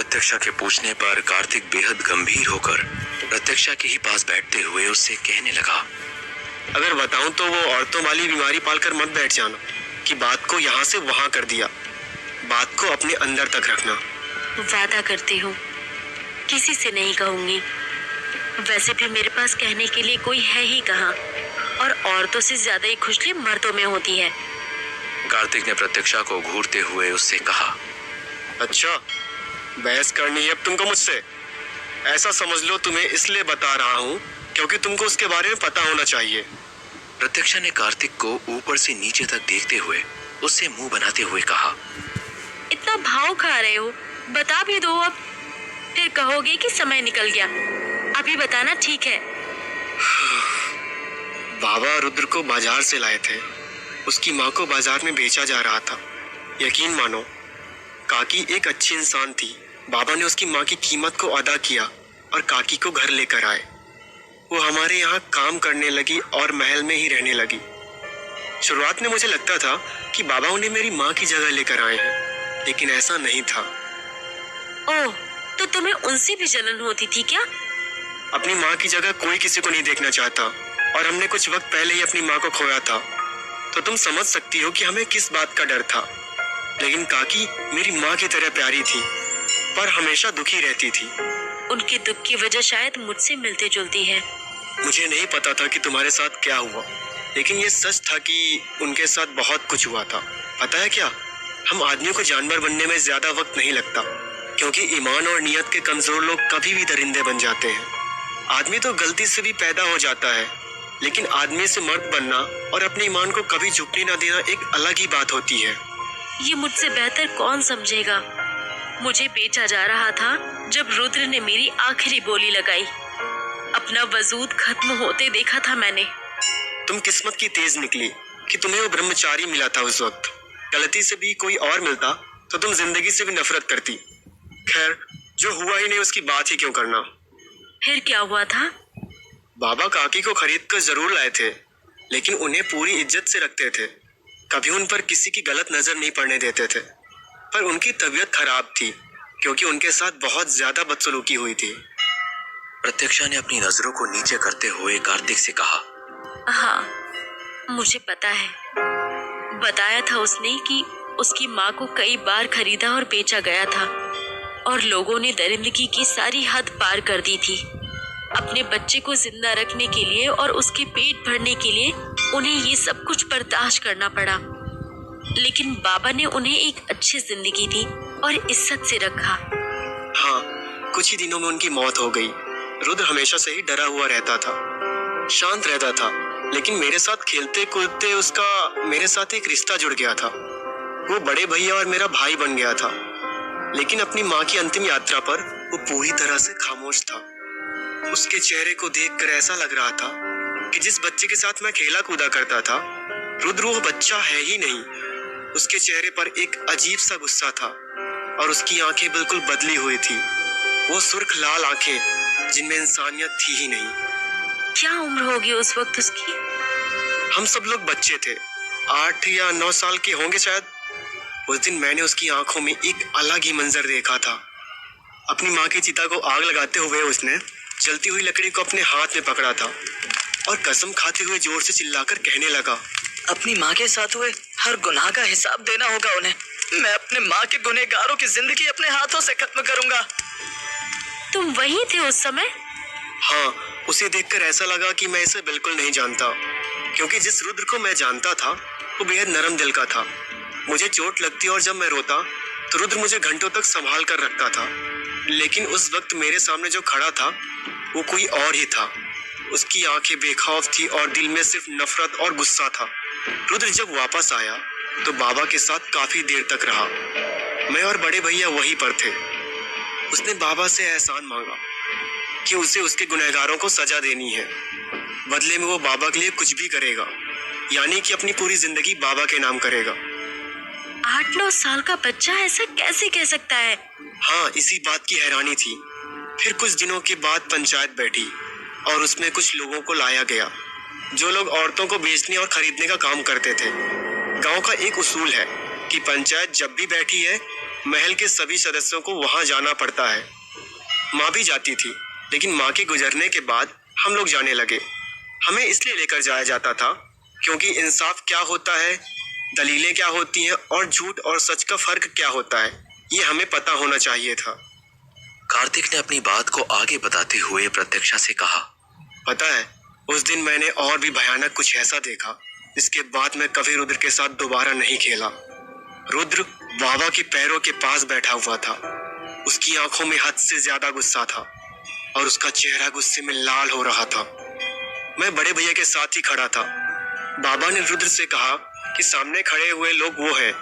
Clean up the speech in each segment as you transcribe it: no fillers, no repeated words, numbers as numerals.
प्रत्यक्षा के पूछने पर कार्तिक बेहद गंभीर होकर प्रत्यक्षा के ही पास बैठते हुए उससे कहने लगा, अगर बताऊं तो वो औरतों वाली बीमारी पालकर मत बैठ जाना कि बात को यहाँ से वहां कर दिया। बात को अपने अंदर तक रखना। वादा करती हूँ किसी से नहीं कहूंगी। वैसे भी मेरे पास कहने के लिए कोई है ही कहाँ, और औरतों से ज्यादा ही खुजली मर्दों में होती है। कार्तिक ने प्रत्यक्षा को घूरते हुए उससे कहा, अच्छा, बहस करनी है अब तुमको मुझसे? ऐसा समझ लो तुम्हें इसलिए बता रहा हूँ क्योंकि तुमको उसके बारे में पता होना चाहिए। प्रत्यक्षा ने कार्तिक को ऊपर से नीचे तक देखते हुए उससे मुंह बनाते हुए कहा, इतना भाव खा रहे हो, बता भी दो अब, फिर कहोगे कि समय निकल गया। अभी बताना ठीक है। बाबा रुद्र को बाजार से लाए थे। उसकी माँ को बाजार में बेचा जा रहा था। यकीन मानो, काकी एक अच्छी इंसान थी। बाबा ने उसकी माँ की कीमत को अदा किया और काकी को घर लेकर आए। वो हमारे यहाँ काम करने लगी और महल में ही रहने लगी। शुरुआत में मुझे लगता था कि बाबा उन्हें मेरी माँ की जगह लेकर आए हैं, लेकिन ऐसा नहीं था। ओह, तो तुम्हें उनसे भी जलन होती थी क्या? अपनी माँ की जगह कोई किसी को नहीं देखना चाहता, और हमने कुछ वक्त पहले ही अपनी माँ को खोया था, तो तुम समझ सकती हो कि हमें किस बात का डर था। लेकिन काकी मेरी माँ की तरह प्यारी थी, पर हमेशा दुखी रहती थी। उनके दुख की वजह शायद मुझसे मिलती जुलती है। मुझे नहीं पता था कि तुम्हारे साथ क्या हुआ, लेकिन ये सच था कि उनके साथ बहुत कुछ हुआ था। पता है क्या, हम आदमियों को जानवर बनने में ज्यादा वक्त नहीं लगता, क्योंकि ईमान और नियत के कमजोर लोग कभी भी दरिंदे बन जाते हैं। आदमी तो गलती से भी पैदा हो जाता है, लेकिन आदमी से मर्द बनना और अपने ईमान को कभी झुकने ना देना एक अलग ही बात होती है। ये मुझसे बेहतर कौन समझेगा? मुझे बेचा जा रहा था जब रुद्र ने मेरी आखिरी बोली लगाई। अपना वजूद खत्म होते देखा था मैंने। तुम किस्मत की तेज निकली कि तुम्हें वो ब्रह्मचारी मिला था उस वक्त। गलती से भी कोई और मिलता तो तुम जिंदगी से भी नफरत करती। खैर, जो हुआ ही नहीं उसकी बात ही क्यों करना। फिर क्या हुआ था? बाबा काकी को खरीद कर जरूर लाए थे, लेकिन उन्हें पूरी इज्जत से रखते थे। कभी उन पर किसी की गलत नजर नहीं पड़ने देते थे। पर उनकी तबीयत खराब थी क्योंकि उनके साथ बहुत ज्यादा बदसलूकी हुई थी। प्रत्यक्षा ने अपनी नजरों को नीचे करते हुए कार्तिक से कहा, हाँ, मुझे पता है। बताया था उसने कि उसकी माँ को कई बार खरीदा और बेचा गया था, और लोगों ने दरिंदगी की सारी हद पार कर दी थी। अपने बच्चे को जिंदा रखने के लिए और उसके पेट भरने के लिए उन्हें ये सब कुछ बर्दाश्त करना पड़ा। लेकिन बाबा ने उन्हें एक अच्छी जिंदगी दी और इज्जत से रखा। हाँ, कुछ ही दिनों में उनकी मौत हो गई। रुद्र हमेशा से ही डरा हुआ रहता था, शांत रहता था, लेकिन मेरे साथ खेलते कूदते उसका मेरे साथ एक रिश्ता जुड़ गया था। वो बड़े भैया और मेरा भाई बन गया था। लेकिन अपनी माँ की अंतिम यात्रा पर वो पूरी तरह से खामोश था। उसके चेहरे को देखकर ऐसा लग रहा था कि जिस बच्चे के साथ मैं खेला कूदा करता था, रुद्र वो बच्चा है ही नहीं। उसके चेहरे पर एक अजीब सा गुस्सा था और उसकी आंखें बिल्कुल बदली हुई थी। वो सुर्ख लाल आंखें जिनमें इंसानियत थी ही नहीं। क्या उम्र होगी उस वक्त उसकी? हम सब लोग बच्चे थे, 8 या 9 साल के होंगे शायद। उस दिन मैंने उसकी आंखों में एक अलग ही मंजर देखा था। अपनी माँ की चिता को आग लगाते हुए उसने जलती हुई लकड़ी को अपने हाथ में पकड़ा था और कसम खाते हुए जोर से चिल्लाकर कहने लगा, अपनी माँ के साथ हुए हर गुनाह का हिसाब देना होगा उन्हें। मैं अपने माँ के गुनहगारों की जिंदगी अपने हाथों से खत्म करूंगा। तुम वहीं थे उस समय? हाँ, उसे देखकर ऐसा लगा कि मैं इसे बिल्कुल नहीं जानता, क्योंकि जिस रुद्र को मैं जानता था वो बेहद नरम दिल का था। मुझे चोट लगती और जब मैं रोता तो रुद्र मुझे घंटों तक संभाल कर रखता था। लेकिन उस वक्त मेरे सामने जो खड़ा था वो कोई और ही था। उसकी आंखें बेखौफ थी और दिल में सिर्फ नफरत और गुस्सा था। रुद्र जब वापस आया तो बाबा के साथ काफी देर तक रहा। मैं और बड़े भैया वहीं पर थे। उसने बाबा से एहसान मांगा कि उसे उसके गुनहगारों को सजा देनी है। बदले में वो बाबा के लिए कुछ भी करेगा, यानी कि अपनी पूरी जिंदगी बाबा के नाम करेगा। 8-9 साल का बच्चा ऐसा कैसे कह सकता है? हाँ, इसी बात की हैरानी थी। फिर कुछ दिनों के बाद पंचायत बैठी और उसमें कुछ लोगों को लाया गया जो लोग औरतों को बेचने और खरीदने का काम करते थे। गांव का एक उसूल है कि पंचायत जब भी बैठी है महल के सभी सदस्यों को वहां जाना पड़ता है। माँ भी जाती थी, लेकिन माँ के गुजरने के बाद हम लोग जाने लगे। हमें इसलिए लेकर जाया जाता था क्योंकि इंसाफ क्या होता है, दलीलें क्या होती हैं और झूठ और सच का फर्क क्या होता है, ये हमें पता होना चाहिए था। कार्तिक ने अपनी बात को आगे बताते हुए प्रत्यक्षा से कहा, पता है, उस दिन मैंने और भी भयानक कुछ ऐसा देखा जिसके बाद मैं कभी रुद्र के साथ दोबारा नहीं खेला। रुद्र बाबा के पैरों के पास बैठा हुआ था। उसकी आंखों में हद से ज्यादा गुस्सा था और उसका चेहरा गुस्से में लाल हो रहा था। मैं बड़े भैया के साथ ही खड़ा था। बाबा ने रुद्र से कहा कि सामने खड़े हुए लोग वो हैं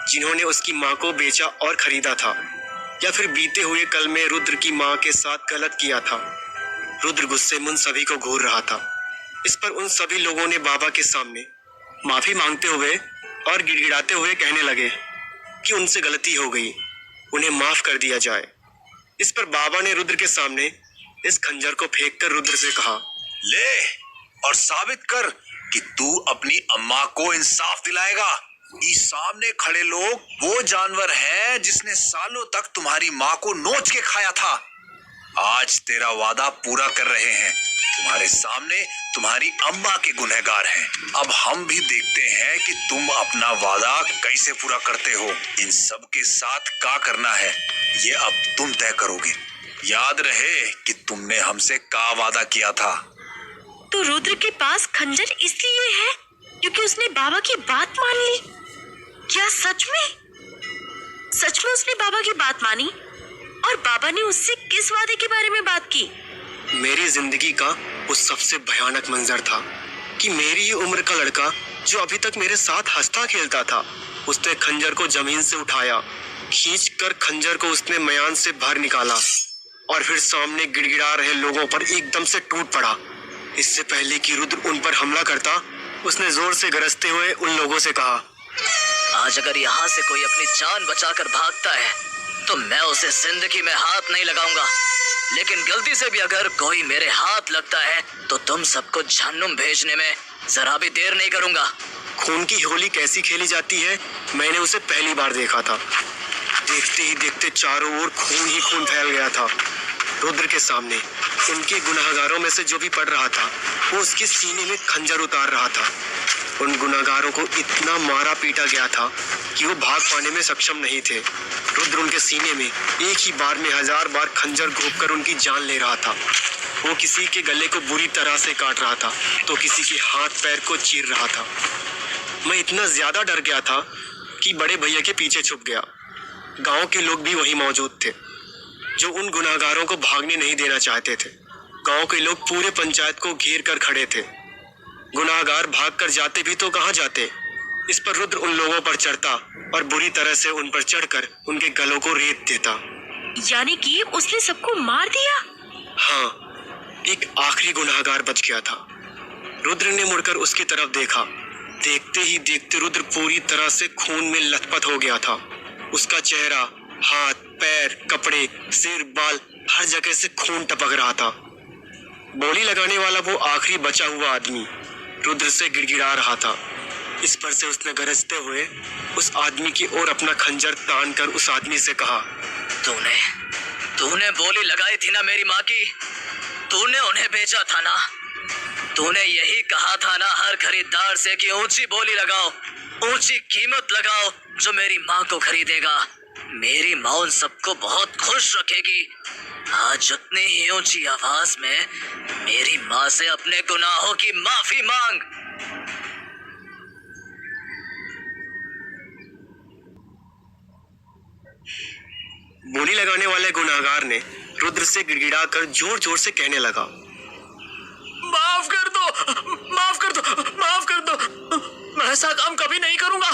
जिन्होंने उसकी माँ को बेचा और खरीदा था, या फिर बीते हुए कल में रुद्र की माँ के साथ गलत किया था। रुद्र गुस्से में उन सभी को घूर रहा था। इस पर उन सभी लोगों ने बाबा के सामने माफी मांगते हुए और गिड़गिड़ाते हुए कहने लगे कि उनसे गलती हो गई, उन्हें माफ कर दिया जाए। इस पर बाबा ने रुद्र के सामने इस खंजर को फेंककर रुद्र से कहा, ले और साबित कर कि तू अपनी अम्मा को इंसाफ दिलाएगा। इस सामने खड़े लोग वो जानवर हैं जिसने सालों तक तुम्हारी माँ को नोच के खाया था। आज तेरा वादा पूरा कर रहे हैं। तुम्हारे सामने तुम्हारी अम्मा के गुनहगार हैं। अब हम भी देखते हैं कि तुम अपना वादा कैसे पूरा करते हो। इन सब के साथ क्या करना है ये अब तुम तय करोगे। याद रहे कि तुमने हमसे क्या वादा किया था। तो रुद्र के पास खंजर इसलिए है क्योंकि उसने बाबा की बात मान ली। क्या सच में उसने बाबा की बात मानी? और बाबा ने उससे किस वादे के बारे में बात की? मेरी जिंदगी का वो सबसे भयानक मंजर था कि मेरी ही उम्र का लड़का जो अभी तक मेरे साथ हंसता खेलता था, उसने खंजर को जमीन से उठाया, खींचकर खंजर को उसने मयान से बाहर निकाला और फिर सामने गिड़गिड़ा रहे लोगों पर एकदम से टूट पड़ा। इससे पहले कि रुद्र उन पर हमला करता, उसने जोर से गरजते हुए उन लोगों से कहा, आज अगर यहाँ से कोई अपनी जान बचाकर भागता है तो मैं उसे जिंदगी में हाथ नहीं लगाऊंगा, लेकिन गलती से भी अगर कोई मेरे हाथ लगता है तो तुम सबको जहन्नुम भेजने में जरा भी देर नहीं करूंगा। खून की होली कैसी खेली जाती है मैंने उसे पहली बार देखा था। देखते ही देखते चारों ओर खून ही खून फैल गया था। रुद्र के सामने उनके गुनाहगारों में से जो भी पड़ रहा था वो उसके सीने में खंजर उतार रहा था। उन गुनाहगारों को इतना मारा पीटा गया था कि वो भाग पाने में सक्षम नहीं थे। रुद्र उनके सीने में एक ही बार में 1000 बार खंजर घोंपकर उनकी जान ले रहा था। वो किसी के गले को बुरी तरह से काट रहा था तो किसी के हाथ पैर को चीर रहा था। मैं इतना ज्यादा डर गया था कि बड़े भैया के पीछे छुप गया। गांव के लोग भी वहीं मौजूद थे जो उन गुनाहगारों को भागने नहीं देना चाहते थे। गांव के लोग पूरे पंचायत को घेर कर खड़े थे। गुनाहगार भागकर जाते भी तो कहाँ जाते। इस पर रुद्र उन लोगों पर चढ़ता और बुरी तरह से उन पर चढ़कर उनके गलों को रेत देता। यानी कि उसने सबको मार दिया? हाँ, एक आखिरी गुनाहगार बच गया था। रुद्र ने मुड़कर उसकी तरफ देखा। देखते ही देखते रुद्र पूरी तरह से खून में लथपथ हो गया था। उसका चेहरा, हाथ, पैर, कपड़े, सिर, बाल, हर जगह से खून टपक रहा था। बोली लगाने वाला वो आखिरी बचा हुआ आदमी रुद्र से गिड़गिड़ा रहा था। इस पर से उसने गरजते हुए उस आदमी की ओर अपना खंजर तान कर उस आदमी से कहा, तूने बोली लगाई थी ना मेरी माँ की। तूने उन्हें बेचा था ना। तूने यही कहा था ना हर खरीदार से कि ऊंची बोली लगाओ, ऊंची कीमत लगाओ जो मेरी माँ को खरीदेगा। मेरी माँ उन सबको बहुत खुश रखेगी। आज उतनी ही ऊंची आवाज में मेरी माँ से अपने गुनाहों की माफी मांग। बोली लगाने वाले गुनाहगार ने रुद्र से गिड़गिड़ाकर जोर जोर से कहने लगा, माफ कर दो, माफ कर दो, माफ कर दो। मैं ऐसा काम कभी नहीं करूंगा।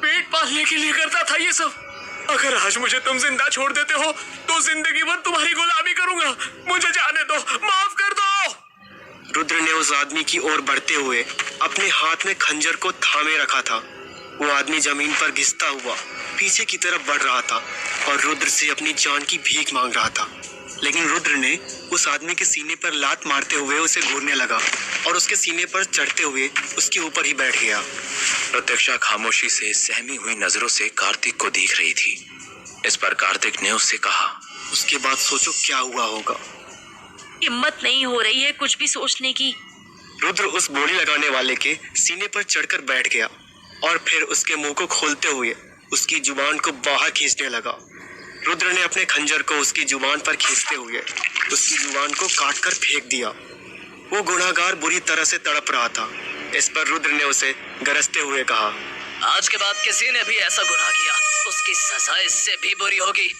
पेट पालने के लिए करता था ये सब। अगर आज मुझे तुम जिंदा छोड़ देते हो तो जिंदगी भर तुम्हारी गुलामी करूंगा। मुझे जाने दो, माफ कर दो। रुद्र ने उस आदमी की ओर बढ़ते हुए अपने हाथ में खंजर को थामे रखा था। वो आदमी जमीन पर घिसता हुआ पीछे की तरफ बढ़ रहा था और रुद्र से अपनी जान की भीख मांग रहा था। लेकिन रुद्र ने उस आदमी के सीने पर लात मारते हुए उसे घूरने लगा और उसके सीने पर चढ़ते हुए उसके ऊपर ही बैठ गया। प्रत्यक्षा खामोशी से सहमी हुई नजरों से कार्तिक को देख रही थी। इस पर कार्तिक ने उससे कहा। उसके बाद सोचो क्या हुआ होगा। हिम्मत नहीं हो रही है कुछ भी सोचने की। रुद्र उस बोली लगाने वाले के सीने पर चढ़कर बैठ गया और फिर उसके मुंह को खोलते हुए उसकी जुबान को बाहर खींचने लगा। रुद्र ने अपने खंजर को उसकी जुबान पर खींचते हुए उसकी जुबान को काटकर फेंक दिया। वो गुनहगार बुरी तरह से तड़प रहा था। इस पर रुद्र ने उसे गरजते हुए कहा, आज के बाद किसी ने भी ऐसा गुनाह किया उसकी सजा इससे भी बुरी होगी।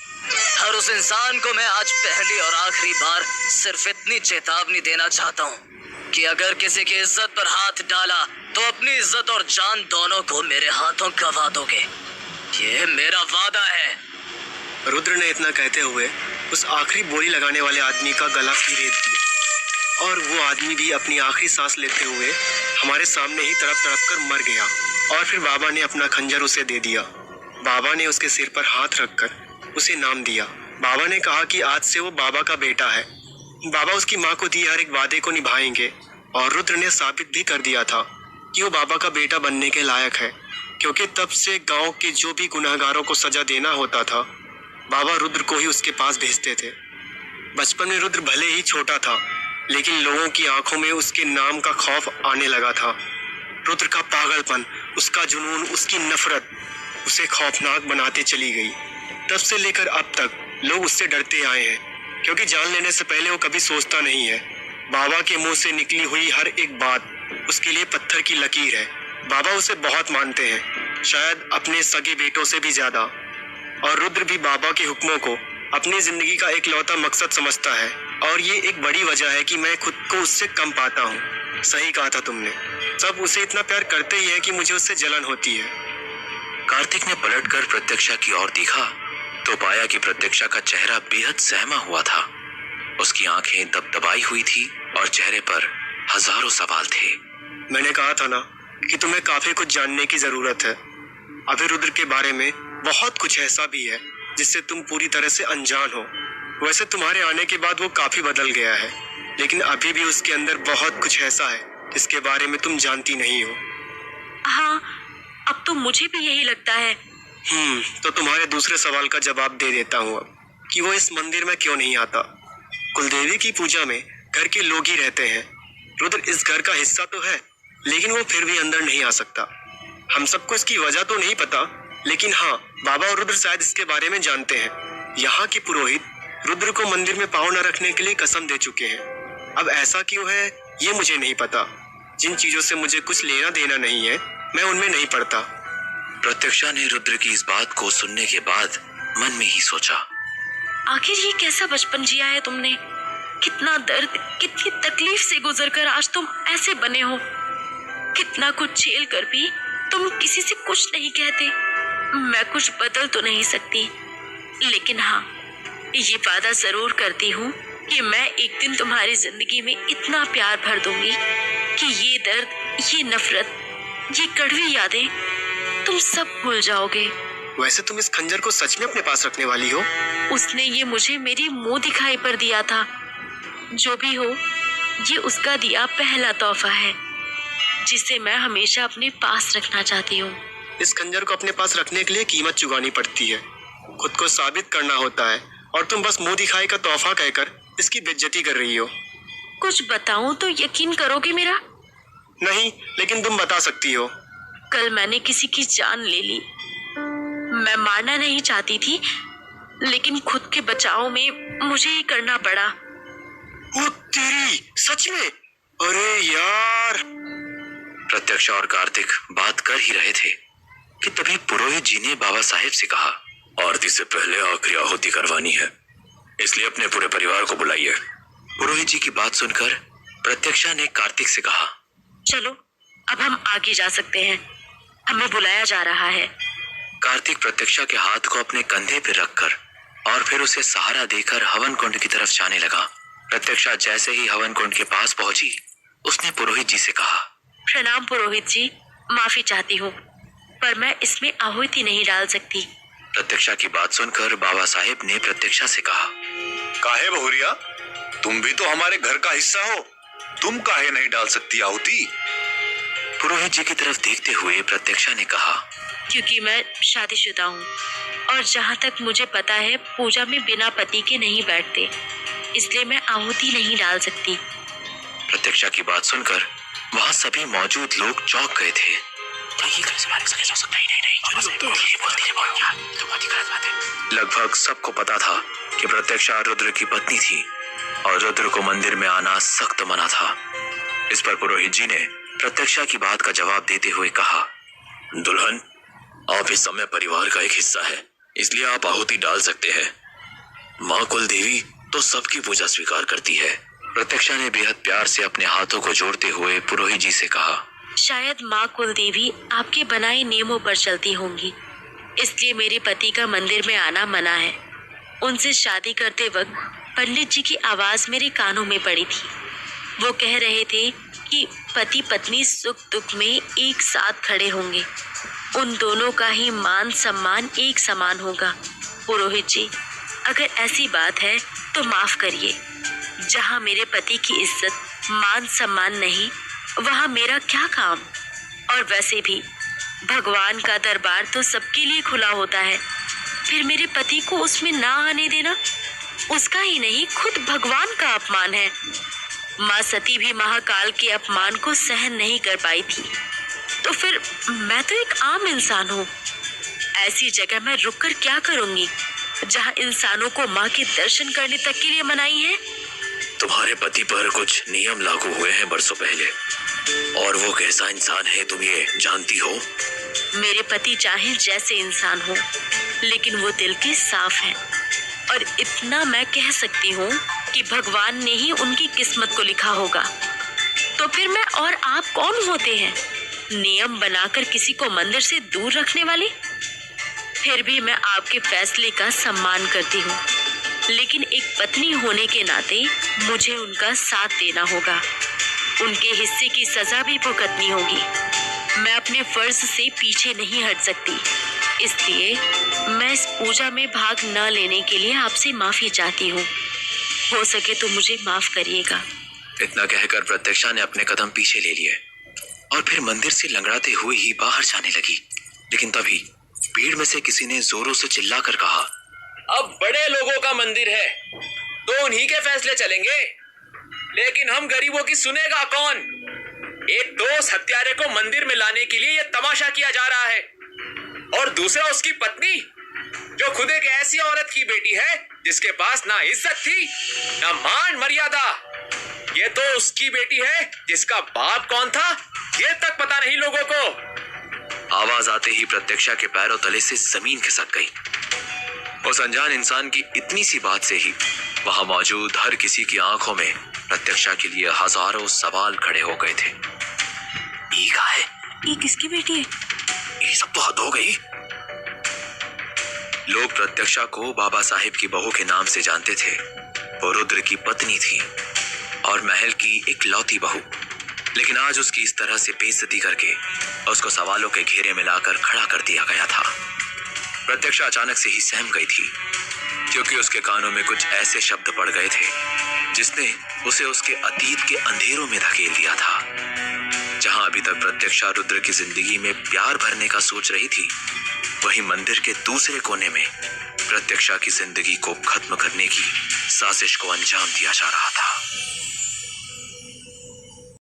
हर उस इंसान को मैं आज पहली और आखिरी बार सिर्फ इतनी चेतावनी देना चाहता हूँ कि अगर किसी की इज्जत पर हाथ डाला तो अपनी इज्जत और जान दोनों को मेरे हाथों गंवा दोगे। ये मेरा वादा है। रुद्र ने इतना कहते हुए उस आखिरी बोली लगाने वाले आदमी का गला रेत दिया और वो आदमी भी अपनी आखिरी सांस लेते हुए हमारे सामने ही तड़प तड़प कर मर गया। और फिर बाबा ने अपना खंजर उसे दे दिया। बाबा ने उसके सिर पर हाथ रखकर उसे नाम दिया। बाबा ने कहा कि आज से वो बाबा का बेटा है। बाबा उसकी माँ को दिए हर एक वादे को निभाएंगे और रुद्र ने साबित भी कर दिया था कि वो बाबा का बेटा बनने के लायक है, क्योंकि तब से गांव के जो भी गुनहगारों को सजा देना होता था बाबा रुद्र को ही उसके पास भेजते थे। बचपन में रुद्र भले ही छोटा था, लेकिन लोगों की आंखों में उसके नाम का खौफ आने लगा था। रुद्र का पागलपन, उसका जुनून, उसकी नफरत उसे खौफनाक बनाते चली गई। तब से लेकर अब तक लोग उससे डरते आए हैं, क्योंकि जान लेने से पहले वो कभी सोचता नहीं है। बाबा के मुंह से निकली हुई हर एक बात उसके लिए पत्थर की लकीर है। बाबा उसे बहुत मानते हैं, शायद अपने सगे बेटों से भी ज्यादा। और रुद्र भी बाबा के हुक्मों को अपनी जिंदगी का एक लौता मकसद समझता है, और ये एक बड़ी वजह है कि मैं खुद को उससे कम पाता हूँ। सही कहा था तुमने। सब उसे इतना प्यार करते ही है कि मुझे उससे जलन होती है। कार्तिक ने पलटकर प्रत्यक्षा की ओर देखा तो पाया कि प्रत्यक्षा का चेहरा बेहद सहमा हुआ था। उसकी आंखें दबदबाई हुई थी और चेहरे पर हजारों सवाल थे। मैंने कहा था ना कि तुम्हें काफी कुछ जानने की जरूरत है। अभी रुद्र के बारे में बहुत कुछ ऐसा भी है जिससे तुम पूरी तरह से अनजान हो। वैसे तुम्हारे आने के बाद वो काफी बदल गया है, लेकिन अभी भी उसके अंदर बहुत कुछ ऐसा है जिसके बारे में तुम जानती नहीं हो। हाँ, अब तो मुझे भी यही लगता है। तो तुम्हारे दूसरे सवाल का जवाब दे देता हूँ अब, कि वो इस मंदिर में क्यों नहीं आता। कुलदेवी की पूजा में घर के लोग ही रहते हैं। रुद्र इस घर का हिस्सा तो है, लेकिन वो फिर भी अंदर नहीं आ सकता। हम सबको इसकी वजह तो नहीं पता, लेकिन हाँ, बाबा और रुद्र शायद इसके बारे में जानते हैं। यहाँ के पुरोहित रुद्र को मंदिर में पाँव न रखने के लिए कसम दे चुके हैं। अब ऐसा क्यों है ये मुझे नहीं पता। जिन चीजों से मुझे कुछ लेना देना नहीं है, मैं उनमें नहीं पड़ता। प्रत्यक्षा ने रुद्र की इस बात को सुनने के बाद मन में ही सोचा, आखिर ये कैसा बचपन जिया है तुमने। कितना दर्द, कितनी तकलीफ से गुजरकर आज तुम ऐसे बने हो। कितना कुछ झेल कर भी तुम किसी से कुछ नहीं कहते। मैं कुछ बदल तो नहीं सकती, लेकिन हाँ, ये वादा जरूर करती हूँ कि मैं एक दिन तुम्हारी जिंदगी में इतना प्यार भर दूंगी कि ये दर्द, ये नफरत, ये कड़वी यादें तुम सब भूल जाओगे। वैसे तुम इस खंजर को सच में अपने पास रखने वाली हो? उसने ये मुझे मेरी मुंह दिखाई पर दिया था। जो भी हो, ये उसका दिया पहला तोहफा है जिसे मैं हमेशा अपने पास रखना चाहती हूँ। इस खंजर को अपने पास रखने के लिए कीमत चुकानी पड़ती है, खुद को साबित करना होता है, और तुम बस मुंह दिखाई का तोहफा कहकर इसकी बेइज्जती कर रही हो। कुछ बताऊं तो यकीन करोगे मेरा? नहीं, लेकिन तुम बता सकती हो। कल मैंने किसी की जान ले ली। मैं मारना नहीं चाहती थी, लेकिन खुद के बचाव में मुझे ये करना पड़ा। ओ तेरी, सच में? अरे यार। प्रत्यक्षा और कार्तिक बात कर ही रहे थे कि तभी पुरोहित जी ने बाबा साहेब से कहा, आरती से पहले आखिरी आहुति करवानी है, इसलिए अपने पूरे परिवार को बुलाइए। पुरोहित जी की बात सुनकर प्रत्यक्षा ने कार्तिक से कहा, चलो अब हम आगे जा सकते हैं, हमें बुलाया जा रहा है। कार्तिक प्रत्यक्षा के हाथ को अपने कंधे पर रखकर और फिर उसे सहारा देकर हवन कुंड की तरफ जाने लगा। प्रत्यक्षा जैसे ही हवन कुंड के पास पहुंची, उसने पुरोहित जी से कहा, प्रणाम पुरोहित जी, माफी चाहती हूँ, पर मैं इसमें आहुति नहीं डाल सकती। प्रत्यक्षा की बात सुनकर बाबा साहेब ने प्रत्यक्षा से कहा, काहे बहुरिया, तुम भी तो हमारे घर का हिस्सा हो, तुम काहे नहीं डाल सकती आहुति? पुरोहित जी की तरफ देखते हुए प्रत्यक्षा ने कहा, क्योंकि मैं शादीशुदा हूँ और जहाँ तक मुझे पता है पूजा में बिना पति के नहीं बैठते, इसलिए मैं आहुति नहीं डाल सकती। प्रत्यक्षा की बात सुनकर वहां सभी मौजूद लोग चौंक गए थे। लगभग सबको पता था कि प्रत्यक्षा रुद्र की पत्नी थी और रुद्र को मंदिर में आना सख्त मना था। इस पर पुरोहित जी ने प्रत्यक्षा की बात का जवाब देते हुए कहा, दुल्हन, आप इस समय परिवार का एक हिस्सा है, इसलिए आप आहुति डाल सकते हैं। माँ कुल देवी तो सबकी पूजा स्वीकार करती है। प्रत्यक्षा ने बेहद प्यार से अपने हाथों को जोड़ते हुए पुरोहित जी से कहा, शायद माँ कुल देवी आपके बनाए नियमों पर चलती होंगी, इसलिए मेरे पति का मंदिर में आना मना है। उनसे शादी करते वक्त पंडित जी की आवाज मेरे कानों में पड़ी थी। वो कह रहे थे कि पति पत्नी सुख दुख में एक साथ खड़े होंगे, उन दोनों का ही मान सम्मान एक समान होगा। पुरोहित जी, अगर ऐसी बात है तो माफ करिए। जहाँ मेरे पति की इज्जत मान सम्मान नहीं, वहाँ मेरा क्या काम। और वैसे भी भगवान का दरबार तो सबके लिए खुला होता है, फिर मेरे पति को उसमें ना आने देना उसका ही नहीं खुद भगवान का अपमान है। माँ सती भी महाकाल के अपमान को सहन नहीं कर पाई थी, तो फिर मैं तो एक आम इंसान हूँ। ऐसी जगह मैं रुककर क्या करूंगी जहाँ इंसानों को माँ के दर्शन करने तक के लिए मनाही है। तुम्हारे पति पर कुछ नियम लागू हुए हैं बरसों पहले, और वो कैसा इंसान है तुम ये जानती हो? मेरे पति चाहे जैसे इंसान हो, लेकिन वो दिल के साफ हैं। और इतना मैं कह सकती हूँ कि भगवान ने ही उनकी किस्मत को लिखा होगा। तो फिर मैं और आप कौन होते हैं, नियम बनाकर किसी को मंदिर से दूर रखने वाले? फिर भी मैं आपके फैसले का सम्मान करती हूँ, लेकिन एक पत्नी होने के नाते मुझे उनका साथ देना होगा। उनके हिस्से की सजा भी भुगतनी होगी। मैं अपने फर्ज से पीछे नहीं हट सकती, इसलिए मैं इस पूजा में भाग न लेने के लिए आपसे माफी चाहती हूँ। हो सके तो मुझे माफ करिएगा। इतना कहकर प्रत्यक्षा ने अपने कदम पीछे ले लिए और फिर मंदिर से लंगड़ाते हुए ही बाहर जाने लगी। लेकिन तभी भीड़ में से किसी ने जोरों से चिल्लाकर कहा, अब बड़े लोगों का मंदिर है तो उन्हीं के फैसले चलेंगे, लेकिन हम गरीबों की सुनेगा कौन? एक दोस्त हत्यारे को मंदिर में लाने के लिए यह तमाशा किया जा रहा है, और दूसरा उसकी पत्नी जो खुद एक ऐसी औरत की बेटी है जिसके पास ना इज्जत थी ना मान मर्यादा। ये तो उसकी बेटी है जिसका बाप कौन था ये तक पता नहीं लोगों को। आवाज आते ही प्रत्यक्षा के पैरों तले से जमीन खिसक गई। उस अनजान इंसान की इतनी सी बात से ही वहां मौजूद हर किसी की आंखों में प्रत्यक्षा के लिए हजारों सवाल खड़े हो गए थे। ये क्या है? ये किसकी बेटी है? ये सब तो हद हो गई। लोग प्रत्यक्षा को बाबा साहिब की बहू के नाम से जानते थे। वो रुद्र की पत्नी थी और महल की इकलौती बहू, लेकिन आज उसकी इस तरह से बेइज्जती करके उसको सवालों के घेरे में लाकर खड़ा कर दिया गया था। प्रत्यक्षा अचानक से ही सहम गई थी, क्योंकि उसके कानों में कुछ ऐसे शब्द पड़ गए थे जिसने उसे उसके अतीत के अंधेरों में धकेल दिया था। जहां अभी तक प्रत्यक्षा रुद्र की जिंदगी में प्यार भरने का सोच रही थी, वहीं मंदिर के दूसरे कोने में प्रत्यक्षा की जिंदगी को खत्म करने की साजिश को अंजाम दिया जा रहा था।